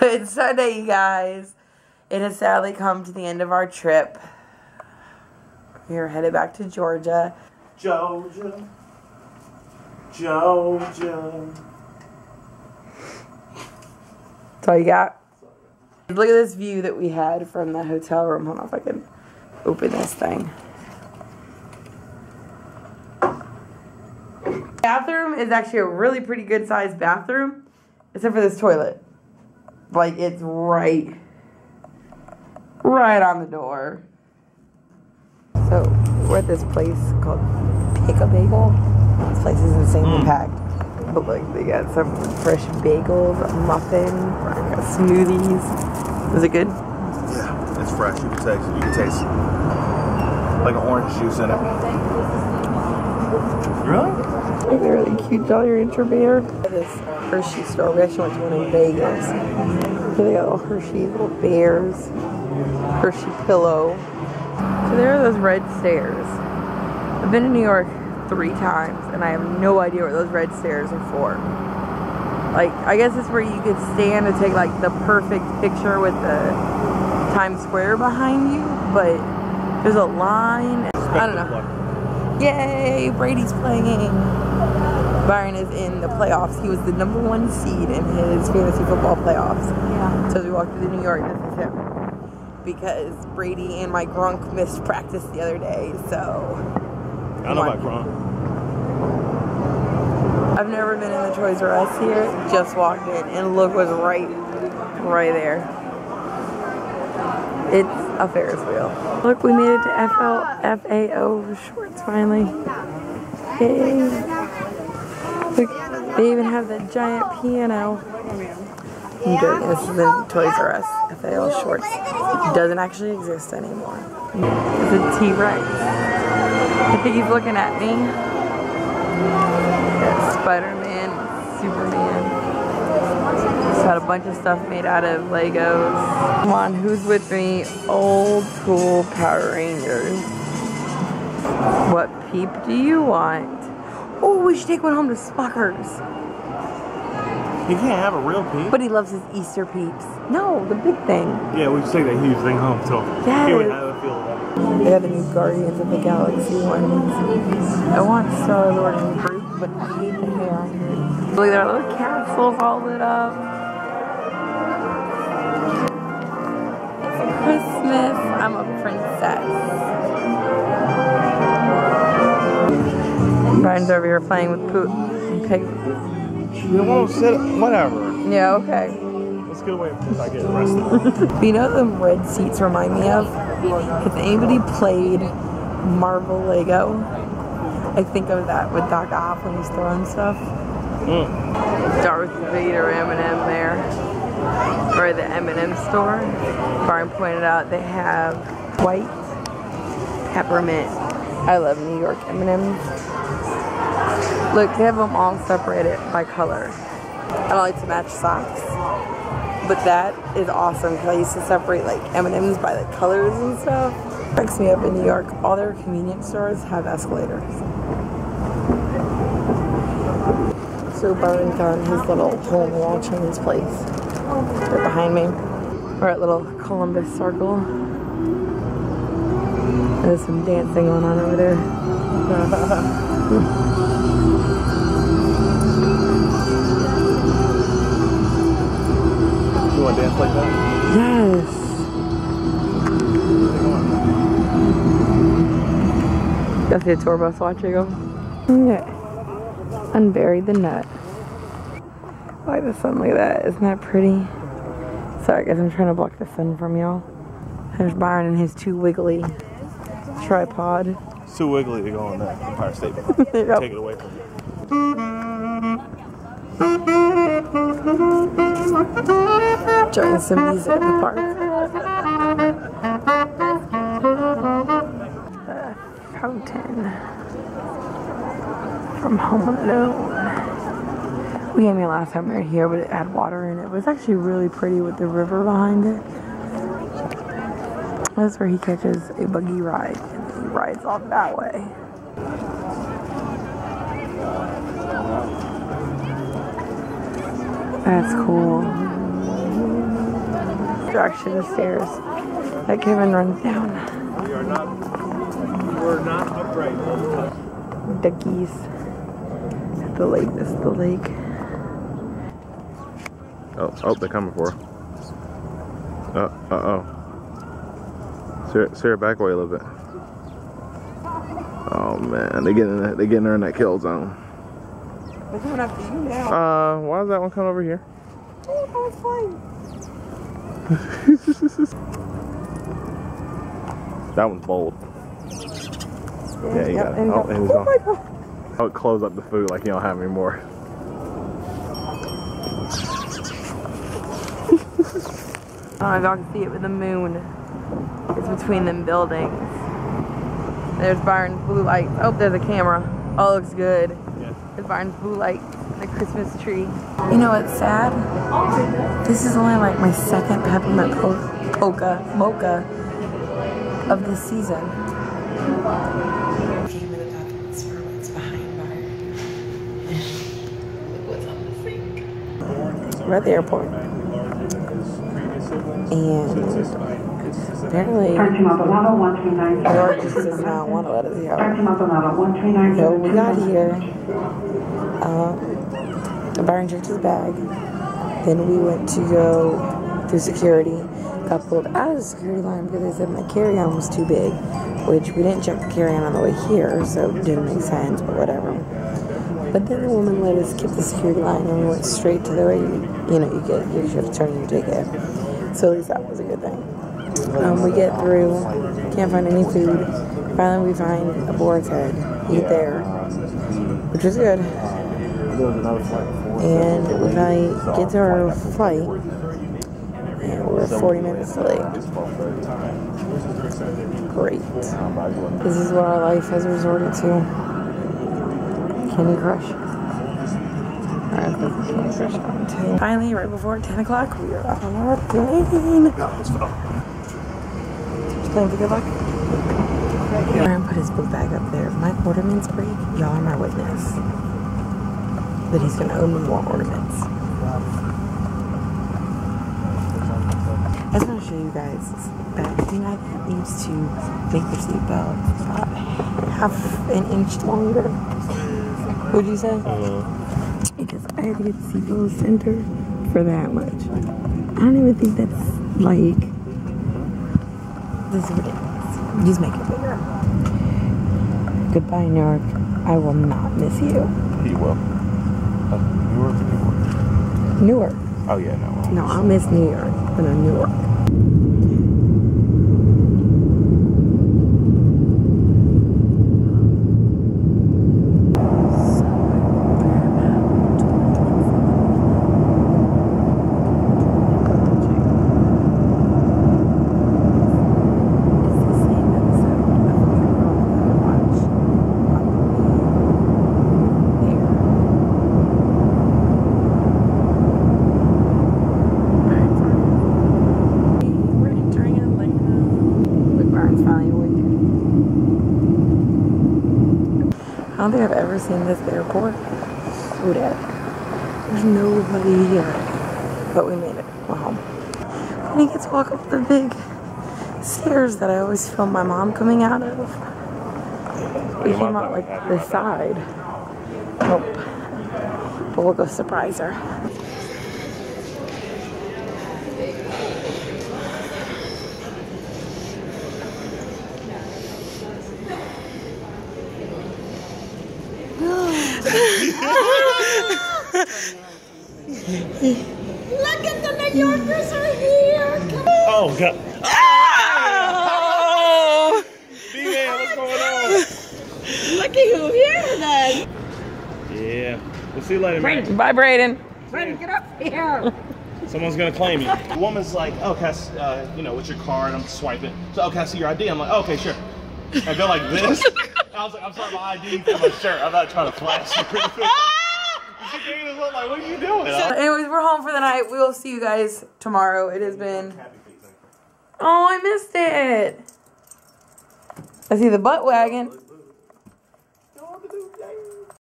Good Sunday, you guys. It has sadly come to the end of our trip. We are headed back to Georgia. Georgia. That's all you got? Look at this view that we had from the hotel room. Hold on if I can open this thing. Bathroom is actually a really pretty good sized bathroom, except for this toilet. Like, it's right on the door. So, we're at this place called Pick a Bagel. This place is insanely packed. But like, they got some fresh bagels, a muffin, smoothies. Was it good? Yeah, it's fresh. You can taste like an orange juice in it. Really? They're really cute Jolly Rancher bear. This Hershey store. We actually went to one in Vegas. Here they got little Hershey little bears. Hershey pillow. So there are those red stairs. I've been to New York 3 times and I have no idea what those red stairs are for. Like, I guess it's where you could stand and take like the perfect picture with the Times Square behind you, but there's a line. I don't know. Yay, Brady's playing. Byron is in the playoffs. He was the #1 seed in his fantasy football playoffs. Yeah. So as we walked through New York, this is him. Because Brady and my Gronk missed practice the other day, so. I know about Gronk. I've never been in the Toys R Us here. Just walked in, and look was right there. It's a Ferris wheel. Look, we made it to FAO Schwarz finally. Yay. Look, they even have the giant piano. I'm joking, this is in Toys R Us. FAO Schwarz. It doesn't actually exist anymore. It's a T-Rex. I think he's looking at me. Yeah, Spider-Man, Superman. Just had a bunch of stuff made out of Legos. Come on, who's with me? Old school Power Rangers. What peep do you want? Oh, we should take one home to Smucker's. He can't have a real peep. But he loves his Easter peeps. No, the big thing. Yeah, we should take that huge thing home so he would have a feel of that. They have the new Guardians of the Galaxy ones. I want Star-Lord and Groot, but I hate the hair on him. Look at their little castles all lit up. It's Christmas. I'm a princess. Brian's over here playing with Poot and Pig. We won't sit. Whatever. Yeah, okay. Let's get away before I get arrested. You know what the red seats remind me of? Has anybody played Marvel Lego? I think of that with Doc Ock when he's throwing stuff. Darth Vader M&M there. Or the M&M store. Byron pointed out they have white, peppermint. I love New York M&Ms. Look, they have them all separated by color. I don't like to match socks, but that is awesome because I used to separate like M&Ms by the colors and stuff. It cracks me up in New York. All their convenience stores have escalators. So Byron found his little hole in the wall Chinese place. Right behind me. We're at little Columbus Circle. There's some dancing going on over there. You want to dance like that? Yes. Got see a tour bus watching them. Okay. Unbury the nut. I like the sun like that. Isn't that pretty? Sorry guys, I'm trying to block the sun from y'all. There's Byron and his 2 wiggly tripod. It's too wiggly to go on the Empire State Building. Yep. Take it away from you. Enjoying some music in the park. The fountain from Home Alone. We came here last time we were here, but it had water in it. It was actually really pretty with the river behind it. That's where he catches a buggy ride, and he rides off that way. That's cool. Direction the stairs that Kevin runs down. We're not upright. Duckies. The lake. This is the lake. Oh, they're coming for her. Uh-oh. Sarah, back away a little bit. Oh man, they getting her in that kill zone. They're coming after you now. Why is that one coming over here? Oh, it's fine. That one's bold. Yeah, you got it. Oh my god. I'll close up the food like you don't have any more. I don't know if y'all can see it with the moon. It's between them buildings. There's Byron's blue lights. Oh, there's a camera. Oh, looks good. Yeah. There's Byron's blue lights and the Christmas tree. You know what's sad? This is only like my second peppermint mocha of this season. Came in about this for what's behind Byron. Look what's on the sink. We're at the airport. And apparently, Lord just does not want to let us go. So we got here. Byron checked his bag. Then we went to go through security. Got pulled out of the security line because they said my carry-on was too big, which we didn't check the carry-on on the way here, so it didn't make sense, but whatever. But then the woman let us skip the security line and we went straight to the way you get your shift turn your ticket. So at least that was a good thing. We get through, can't find any food. Finally we find a Boar's Head, eat there, which was good. And we finally get to our flight, and we're 40 minutes late. Great. This is what our life has resorted to. Candy Crush. Finally, right before 10 o'clock, we are on our plane. Plane for good luck. Aaron put his book bag up there. If my ornaments break, y'all are my witness that he's going to owe me more ornaments. I just want to show you guys that thing I used to make the seatbelt about half an inch longer. What'd you say? Because I had to get the seatbelt center for that much. I don't even think that's like, this is ridiculous. Just make it bigger. Goodbye, New York. I will not miss you. He will. Newark or Newark? Newark. Oh yeah, no. No, I'll miss New York, but no Newark. I don't think I've ever seen this airport so dead. There's nobody here. But we made it. We're home. And you get to walk up the big stairs that I always film my mom coming out of. We came out like the side. Nope. But we'll go surprise her. Look at the New Yorkers are here. Oh god. Oh! B-Man, what's going on? Looky who here then. Yeah. We'll see you later, man. Bye, Brayden. Brayden, get up here. Someone's gonna claim you. The woman's like, oh, can I, what's your card? I'm swiping. So, okay, I see your ID. I'm like, okay, sure. I go like this. I was like, I'm sorry, my ID for my shirt. I'm not trying to flash you. Like, what are you doing? So anyways, we're home for the night. We will see you guys tomorrow. It has been... Oh, I missed it. I see the butt wagon.